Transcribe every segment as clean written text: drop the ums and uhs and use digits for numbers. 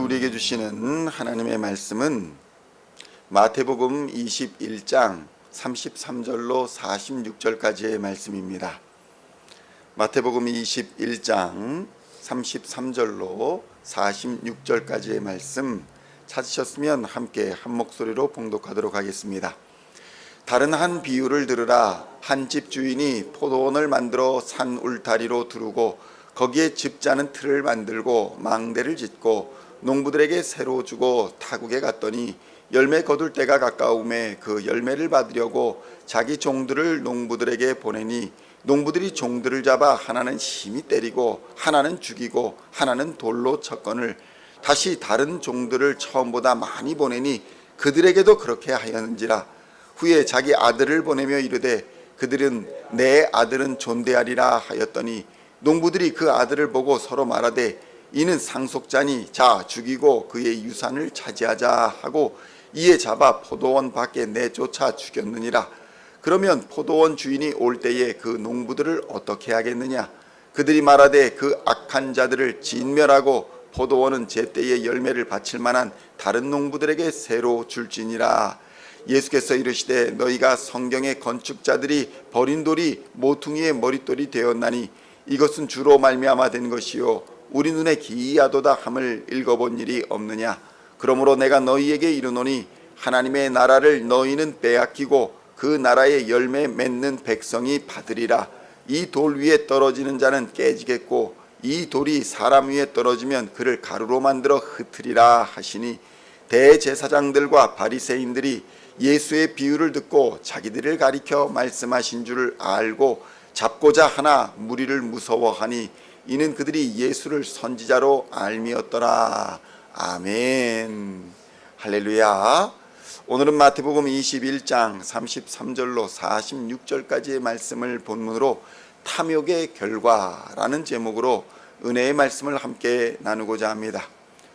우리에게 주시는 하나님의 말씀은 마태복음 21장 33절로 46절까지의 말씀입니다. 마태복음 21장 33절로 46절까지의 말씀 찾으셨으면 함께 한 목소리로 봉독하도록 하겠습니다. 다른 한 비유를 들으라. 한 집 주인이 포도원을 만들어 산 울타리로 두르고 거기에 즙자는 틀을 만들고 망대를 짓고 농부들에게 새로 주고 타국에 갔더니 열매 거둘 때가 가까움에 그 열매를 받으려고 자기 종들을 농부들에게 보내니 농부들이 종들을 잡아 하나는 심히 때리고 하나는 죽이고 하나는 돌로 쳤거늘 다시 다른 종들을 처음보다 많이 보내니 그들에게도 그렇게 하였는지라. 후에 자기 아들을 보내며 이르되 그들은 내 아들은 존대하리라 하였더니 농부들이 그 아들을 보고 서로 말하되 이는 상속자니 자 죽이고 그의 유산을 차지하자 하고 이에 잡아 포도원 밖에 내쫓아 죽였느니라. 그러면 포도원 주인이 올 때에 그 농부들을 어떻게 하겠느냐? 그들이 말하되 그 악한 자들을 진멸하고 포도원은 제때에 열매를 바칠 만한 다른 농부들에게 새로 줄지니라. 예수께서 이르시되 너희가 성경의 건축자들이 버린 돌이 모퉁이의 머릿돌이 되었나니 이것은 주로 말미암아 된 것이요 우리 눈에 기이하도다 함을 읽어본 일이 없느냐. 그러므로 내가 너희에게 이르노니 하나님의 나라를 너희는 빼앗기고 그 나라의 열매 맺는 백성이 받으리라. 이 돌 위에 떨어지는 자는 깨지겠고 이 돌이 사람 위에 떨어지면 그를 가루로 만들어 흩으리라 하시니 대제사장들과 바리새인들이 예수의 비유를 듣고 자기들을 가리켜 말씀하신 줄을 알고 잡고자 하나 무리를 무서워하니 이는 그들이 예수를 선지자로 알미었더라. 아멘. 할렐루야. 오늘은 마태복음 21장 33절로 46절까지의 말씀을 본문으로 탐욕의 결과라는 제목으로 은혜의 말씀을 함께 나누고자 합니다.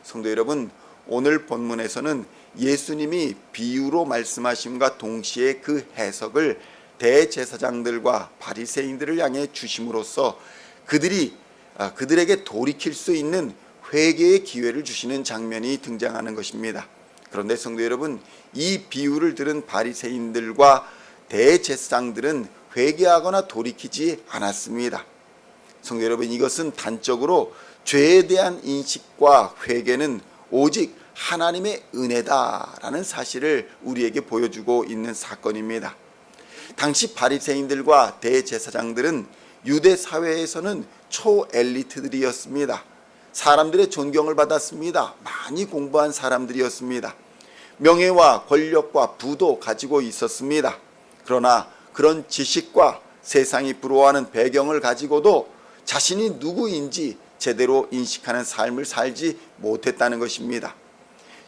성도 여러분, 오늘 본문에서는 예수님이 비유로 말씀하심과 동시에 그 해석을 대제사장들과 바리새인들을 향해 주심으로써 그들에게 돌이킬 수 있는 회개의 기회를 주시는 장면이 등장하는 것입니다. 그런데 성도 여러분, 이 비유를 들은 바리새인들과 대제사장들은 회개하거나 돌이키지 않았습니다. 성도 여러분, 이것은 단적으로 죄에 대한 인식과 회개는 오직 하나님의 은혜다라는 사실을 우리에게 보여주고 있는 사건입니다. 당시 바리새인들과 대제사장들은 유대 사회에서는 초엘리트들이었습니다. 사람들의 존경을 받았습니다. 많이 공부한 사람들이었습니다. 명예와 권력과 부도 가지고 있었습니다. 그러나 그런 지식과 세상이 부러워하는 배경을 가지고도 자신이 누구인지 제대로 인식하는 삶을 살지 못했다는 것입니다.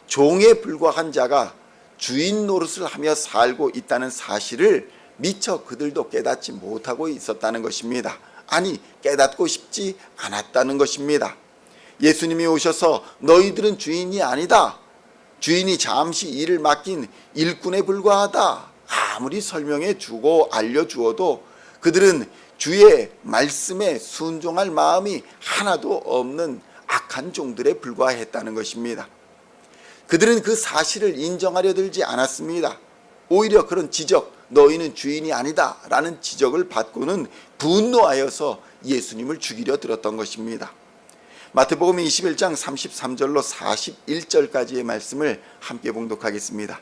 종에 불과한 자가 주인 노릇을 하며 살고 있다는 사실을 미처 그들도 깨닫지 못하고 있었다는 것입니다. 아니, 깨닫고 싶지 않았다는 것입니다. 예수님이 오셔서 너희들은 주인이 아니다, 주인이 잠시 일을 맡긴 일꾼에 불과하다 아무리 설명해 주고 알려주어도 그들은 주의 말씀에 순종할 마음이 하나도 없는 악한 종들에 불과했다는 것입니다. 그들은 그 사실을 인정하려 들지 않았습니다. 오히려 그런 지적, 너희는 주인이 아니다 라는 지적을 받고는 분노하여서 예수님을 죽이려 들었던 것입니다. 마태복음 21장 33절로 41절까지의 말씀을 함께 봉독하겠습니다.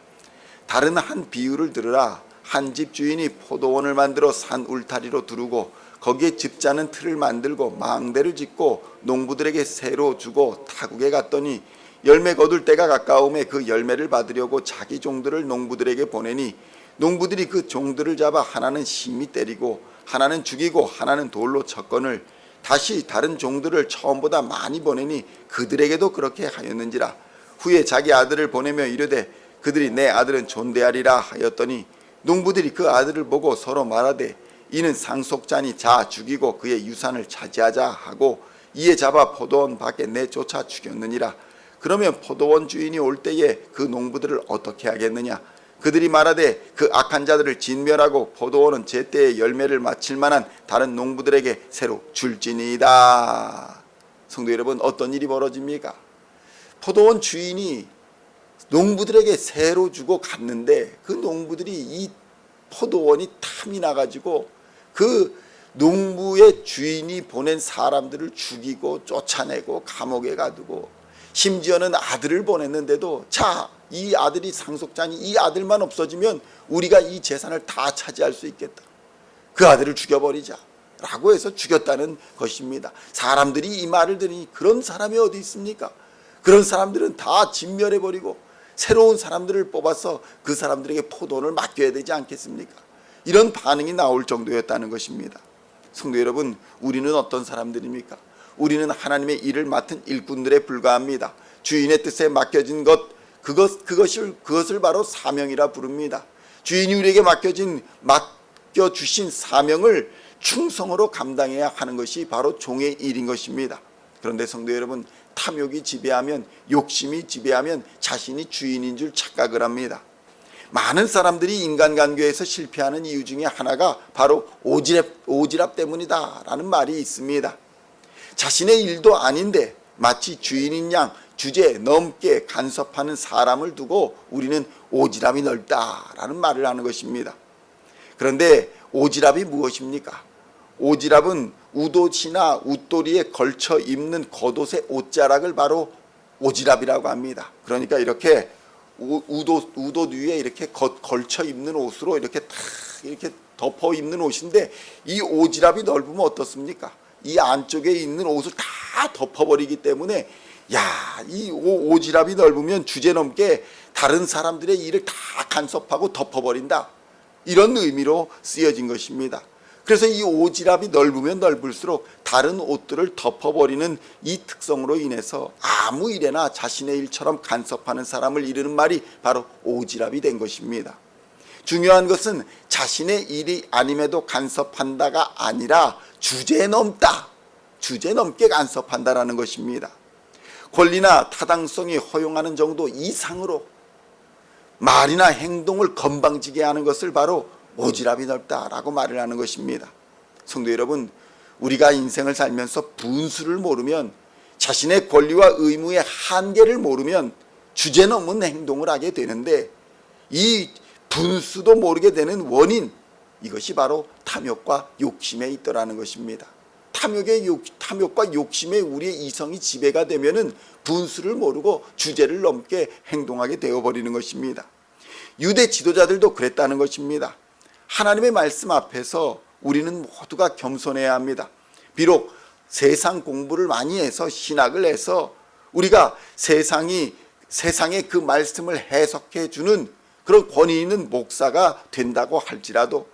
다른 한 비유를 들으라. 한 집 주인이 포도원을 만들어 산 울타리로 두르고 거기에 즙자는 틀을 만들고 망대를 짓고 농부들에게 새로 주고 타국에 갔더니 열매 거둘 때가 가까움에 그 열매를 받으려고 자기 종들을 농부들에게 보내니 농부들이 그 종들을 잡아 하나는 심히 때리고 하나는 죽이고 하나는 돌로 쳤거늘 다시 다른 종들을 처음보다 많이 보내니 그들에게도 그렇게 하였는지라. 후에 자기 아들을 보내며 이르되 그들이 내 아들은 존대하리라 하였더니 농부들이 그 아들을 보고 서로 말하되 이는 상속자니 자 죽이고 그의 유산을 차지하자 하고 이에 잡아 포도원 밖에 내쫓아 죽였느니라. 그러면 포도원 주인이 올 때에 그 농부들을 어떻게 하겠느냐? 그들이 말하되 그 악한 자들을 진멸하고 포도원은 제때에 열매를 맺힐 만한 다른 농부들에게 새로 줄지니이다. 성도 여러분, 어떤 일이 벌어집니까? 포도원 주인이 농부들에게 새로 주고 갔는데 그 농부들이 이 포도원이 탐이 나가지고 그 농부의 주인이 보낸 사람들을 죽이고 쫓아내고 감옥에 가두고 심지어는 아들을 보냈는데도 자, 이 아들이 상속자니 이 아들만 없어지면 우리가 이 재산을 다 차지할 수 있겠다. 그 아들을 죽여버리자 라고 해서 죽였다는 것입니다. 사람들이 이 말을 들으니 그런 사람이 어디 있습니까? 그런 사람들은 다 진멸해버리고 새로운 사람들을 뽑아서 그 사람들에게 포도원을 맡겨야 되지 않겠습니까? 이런 반응이 나올 정도였다는 것입니다. 성도 여러분, 우리는 어떤 사람들입니까? 우리는 하나님의 일을 맡은 일꾼들에 불과합니다. 주인의 뜻에 맡겨진 그것을 바로 사명이라 부릅니다. 주인이 우리에게 맡겨주신 사명을 충성으로 감당해야 하는 것이 바로 종의 일인 것입니다. 그런데 성도 여러분, 탐욕이 지배하면, 욕심이 지배하면 자신이 주인인 줄 착각을 합니다. 많은 사람들이 인간관계에서 실패하는 이유 중에 하나가 바로 오지랖 때문이다 라는 말이 있습니다. 자신의 일도 아닌데 마치 주인인 양 주제 넘게 간섭하는 사람을 두고 우리는 오지랖이 넓다라는 말을 하는 것입니다. 그런데 오지랖이 무엇입니까? 오지랖은 우도시나 웃도리에 걸쳐 입는 겉옷의 옷자락을 바로 오지랖이라고 합니다. 그러니까 이렇게 우도 위에 이렇게 걸쳐 입는 옷으로 이렇게 탁 이렇게 덮어 입는 옷인데 이 오지랖이 넓으면 어떻습니까? 이 안쪽에 있는 옷을 다 덮어버리기 때문에 이 오지랖이 넓으면 주제넘게 다른 사람들의 일을 다 간섭하고 덮어버린다. 이런 의미로 쓰여진 것입니다. 그래서 이 오지랖이 넓으면 넓을수록 다른 옷들을 덮어버리는 이 특성으로 인해서 아무 일에나 자신의 일처럼 간섭하는 사람을 이르는 말이 바로 오지랖이 된 것입니다. 중요한 것은 자신의 일이 아님에도 간섭한다가 아니라 주제 넘게 간섭한다라는 것입니다. 권리나 타당성이 허용하는 정도 이상으로 말이나 행동을 건방지게 하는 것을 바로 오지랖이 넓다라고 말을 하는 것입니다. 성도 여러분, 우리가 인생을 살면서 분수를 모르면, 자신의 권리와 의무의 한계를 모르면 주제 넘은 행동을 하게 되는데, 이 분수도 모르게 되는 원인, 이것이 바로 탐욕과 욕심에 있더라는 것입니다. 탐욕과 욕심에 우리의 이성이 지배가 되면은 분수를 모르고 주제를 넘게 행동하게 되어버리는 것입니다. 유대 지도자들도 그랬다는 것입니다. 하나님의 말씀 앞에서 우리는 모두가 겸손해야 합니다. 비록 세상 공부를 많이 해서 신학을 해서 우리가 세상의 그 말씀을 해석해 주는 그런 권위 있는 목사가 된다고 할지라도,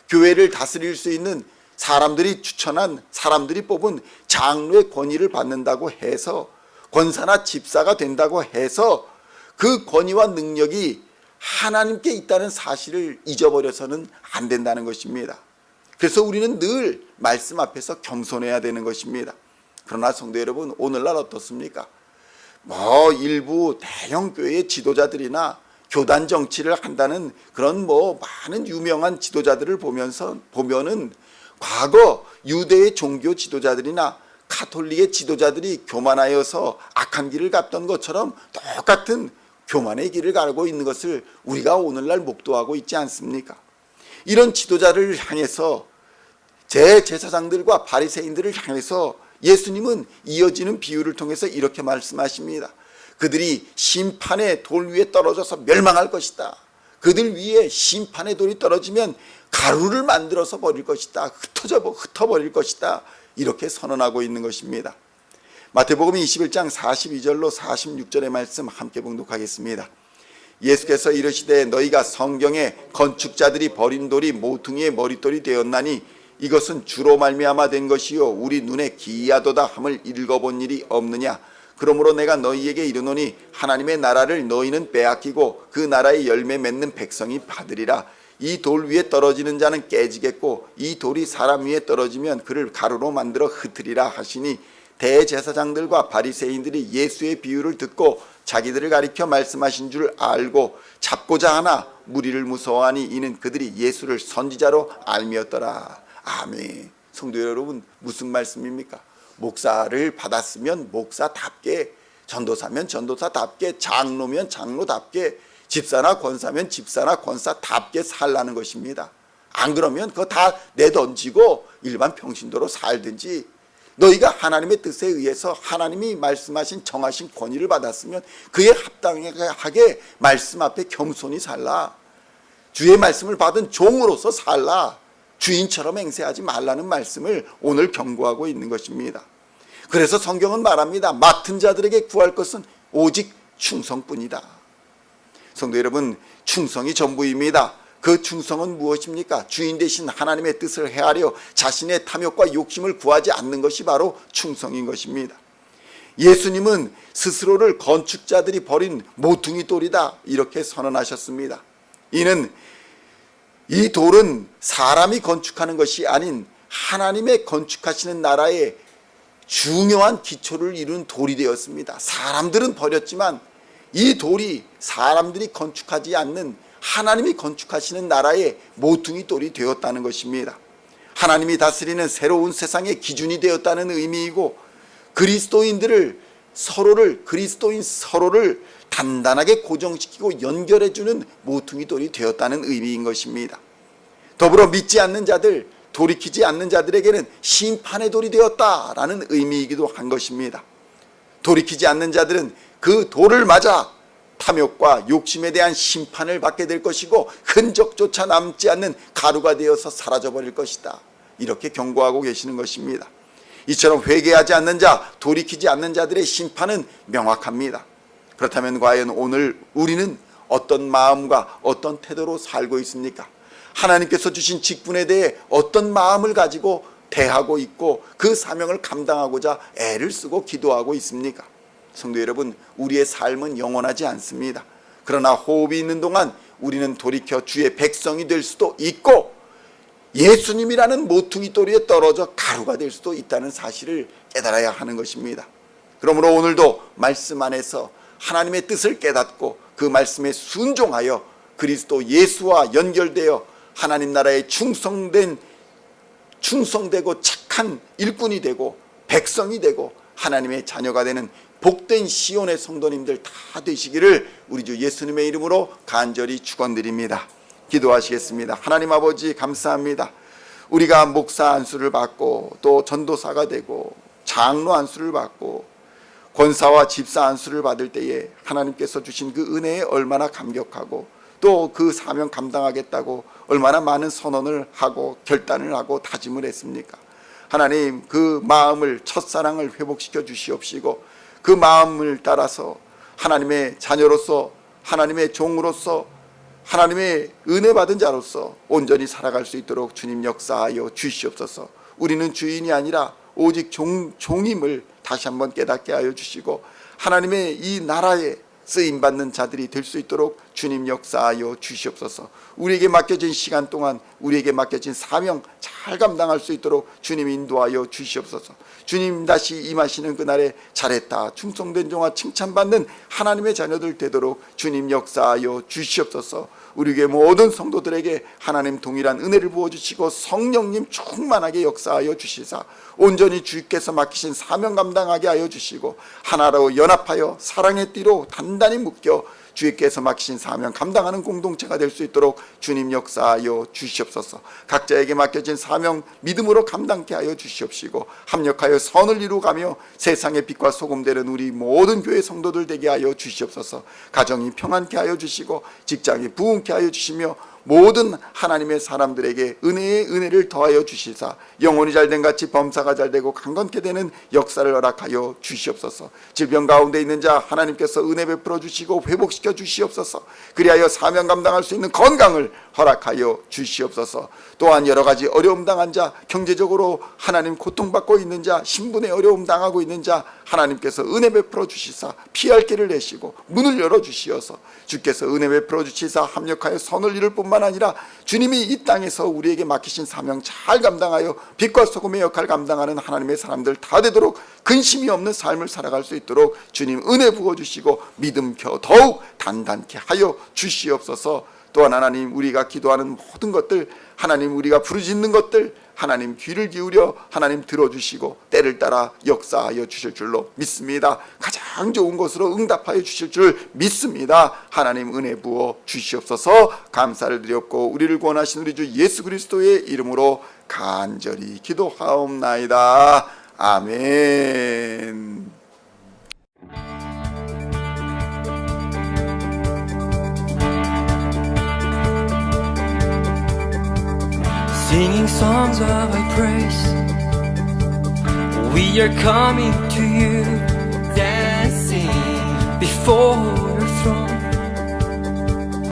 교회를 다스릴 수 있는 사람들이 추천한, 사람들이 뽑은 장로의 권위를 받는다고 해서, 권사나 집사가 된다고 해서 그 권위와 능력이 하나님께 있다는 사실을 잊어버려서는 안 된다는 것입니다. 그래서 우리는 늘 말씀 앞에서 겸손해야 되는 것입니다. 그러나 성도 여러분, 오늘날 어떻습니까? 일부 대형 교회의 지도자들이나 교단 정치를 한다는 그런 많은 유명한 지도자들을 보면은 과거 유대의 종교 지도자들이나 카톨릭의 지도자들이 교만하여서 악한 길을 갔던 것처럼 똑같은 교만의 길을 가고 있는 것을 우리가 오늘날 목도하고 있지 않습니까? 이런 지도자를 향해서, 제사장들과 바리새인들을 향해서 예수님은 이어지는 비유를 통해서 이렇게 말씀하십니다. 그들이 심판의 돌 위에 떨어져서 멸망할 것이다. 그들 위에 심판의 돌이 떨어지면 가루를 만들어서 버릴 것이다. 흩어버릴 것이다. 이렇게 선언하고 있는 것입니다. 마태복음 21장 42절로 46절의 말씀 함께 봉독하겠습니다. 예수께서 이르시되 너희가 성경에 건축자들이 버린 돌이 모퉁이의 머릿돌이 되었나니 이것은 주로 말미암아 된 것이요 우리 눈에 기이하도다 함을 읽어본 일이 없느냐. 그러므로 내가 너희에게 이르노니 하나님의 나라를 너희는 빼앗기고 그 나라의 열매 맺는 백성이 받으리라. 이 돌 위에 떨어지는 자는 깨지겠고 이 돌이 사람 위에 떨어지면 그를 가루로 만들어 흩으리라 하시니, 대제사장들과 바리새인들이 예수의 비유를 듣고 자기들을 가리켜 말씀하신 줄 알고 잡고자 하나 무리를 무서워하니 이는 그들이 예수를 선지자로 알미었더라. 아멘. 성도 여러분, 무슨 말씀입니까? 목사를 받았으면 목사답게 전도사면 전도사답게, 장로면 장로답게, 집사나 권사면 집사나 권사답게 살라는 것입니다. 안 그러면 그거 다 내던지고 일반 평신도로 살든지, 너희가 하나님의 뜻에 의해서 하나님이 말씀하신 정하신 권위를 받았으면 그에 합당하게 말씀 앞에 겸손히 살라. 주의 말씀을 받은 종으로서 살라. 주인처럼 행세하지 말라는 말씀을 오늘 경고하고 있는 것입니다. 그래서 성경은 말합니다. 맡은 자들에게 구할 것은 오직 충성뿐이다. 성도 여러분, 충성이 전부입니다. 그 충성은 무엇입니까? 주인 되신 하나님의 뜻을 헤아려 자신의 탐욕과 욕심을 구하지 않는 것이 바로 충성인 것입니다. 예수님은 스스로를 건축자들이 버린 모퉁이 돌이다 이렇게 선언하셨습니다. 이는 이 돌은 사람이 건축하는 것이 아닌 하나님의 건축하시는 나라의 중요한 기초를 이룬 돌이 되었습니다. 사람들은 버렸지만 이 돌이 사람들이 건축하지 않는 하나님이 건축하시는 나라의 모퉁이 돌이 되었다는 것입니다. 하나님이 다스리는 새로운 세상의 기준이 되었다는 의미이고, 그리스도인 서로를 단단하게 고정시키고 연결해주는 모퉁이 돌이 되었다는 의미인 것입니다. 더불어 믿지 않는 자들, 돌이키지 않는 자들에게는 심판의 돌이 되었다라는 의미이기도 한 것입니다. 돌이키지 않는 자들은 그 돌을 맞아 탐욕과 욕심에 대한 심판을 받게 될 것이고, 흔적조차 남지 않는 가루가 되어서 사라져버릴 것이다, 이렇게 경고하고 계시는 것입니다. 이처럼 회개하지 않는 자, 돌이키지 않는 자들의 심판은 명확합니다. 그렇다면 과연 오늘 우리는 어떤 마음과 어떤 태도로 살고 있습니까? 하나님께서 주신 직분에 대해 어떤 마음을 가지고 대하고 있고 그 사명을 감당하고자 애를 쓰고 기도하고 있습니까? 성도 여러분, 우리의 삶은 영원하지 않습니다. 그러나 호흡이 있는 동안 우리는 돌이켜 주의 백성이 될 수도 있고, 예수님이라는 모퉁이 돌 위에 떨어져 가루가 될 수도 있다는 사실을 깨달아야 하는 것입니다. 그러므로 오늘도 말씀 안에서 하나님의 뜻을 깨닫고 그 말씀에 순종하여 그리스도 예수와 연결되어 하나님 나라에 충성되고 착한 일꾼이 되고 백성이 되고 하나님의 자녀가 되는 복된 시온의 성도님들 다 되시기를 우리 주 예수님의 이름으로 간절히 축원드립니다. 기도하시겠습니다. 하나님 아버지, 감사합니다. 우리가 목사 안수를 받고 또 전도사가 되고 장로 안수를 받고 권사와 집사 안수를 받을 때에 하나님께서 주신 그 은혜에 얼마나 감격하고 또 그 사명 감당하겠다고 얼마나 많은 선언을 하고 결단을 하고 다짐을 했습니까? 하나님, 그 마음을, 첫사랑을 회복시켜 주시옵시고 그 마음을 따라서 하나님의 자녀로서, 하나님의 종으로서, 하나님의 은혜 받은 자로서 온전히 살아갈 수 있도록 주님 역사하여 주시옵소서. 우리는 주인이 아니라 오직 종임을 다시 한번 깨닫게 하여 주시고 하나님의 이 나라에 쓰임받는 자들이 될 수 있도록 주님 역사하여 주시옵소서. 우리에게 맡겨진 시간 동안 우리에게 맡겨진 사명 잘 감당할 수 있도록 주님 인도하여 주시옵소서. 주님 다시 임하시는 그날에 잘했다, 충성된 종아 칭찬받는 하나님의 자녀들 되도록 주님 역사하여 주시옵소서. 우리 교회 모든 성도들에게 하나님 동일한 은혜를 부어주시고 성령님 충만하게 역사하여 주시사 온전히 주께서 맡기신 사명 감당하게 하여 주시고 하나로 연합하여 사랑의 띠로 단단히 묶여 주께서 맡기신 사명 감당하는 공동체가 될 수 있도록 주님 역사하여 주시옵소서. 각자에게 맡겨진 사명 믿음으로 감당케 하여 주시옵시고 합력하여 선을 이루가며 세상의 빛과 소금 되는 우리 모든 교회 성도들 되게 하여 주시옵소서. 가정이 평안케 하여 주시고 직장이 부흥케 하여 주시며 모든 하나님의 사람들에게 은혜의 은혜를 더하여 주시사 영혼이 잘된 같이 범사가 잘되고 강건케 되는 역사를 허락하여 주시옵소서. 질병 가운데 있는 자 하나님께서 은혜 베풀어 주시고 회복시켜 주시옵소서. 그리하여 사명 감당할 수 있는 건강을 허락하여 주시옵소서. 또한 여러 가지 어려움 당한 자, 경제적으로 하나님 고통받고 있는 자, 신분의 어려움 당하고 있는 자 하나님께서 은혜 베풀어 주시사 피할 길을 내시고 문을 열어 주시어서 주께서 은혜 베풀어 주시사 합력하여 선을 이룰 뿐만 아니라 주님이 이 땅에서 우리에게 맡기신 사명 잘 감당하여 빛과 소금의 역할을 감당하는 하나님의 사람들 다 되도록 근심이 없는 삶을 살아갈 수 있도록 주님 은혜 부어주시고 믿음 더욱 단단케 하여 주시옵소서. 또한 하나님 우리가 기도하는 모든 것들, 하나님 우리가 부르짖는 것들 하나님 귀를 기울여 하나님 들어주시고 때를 따라 역사하여 주실 줄로 믿습니다. 가장 좋은 것으로 응답하여 주실 줄 믿습니다. 하나님 은혜 부어 주시옵소서. 감사를 드렸고 우리를 구원하신 우리 주 예수 그리스도의 이름으로 간절히 기도하옵나이다. 아멘. Singing songs of thy praise, we are coming to you, dancing before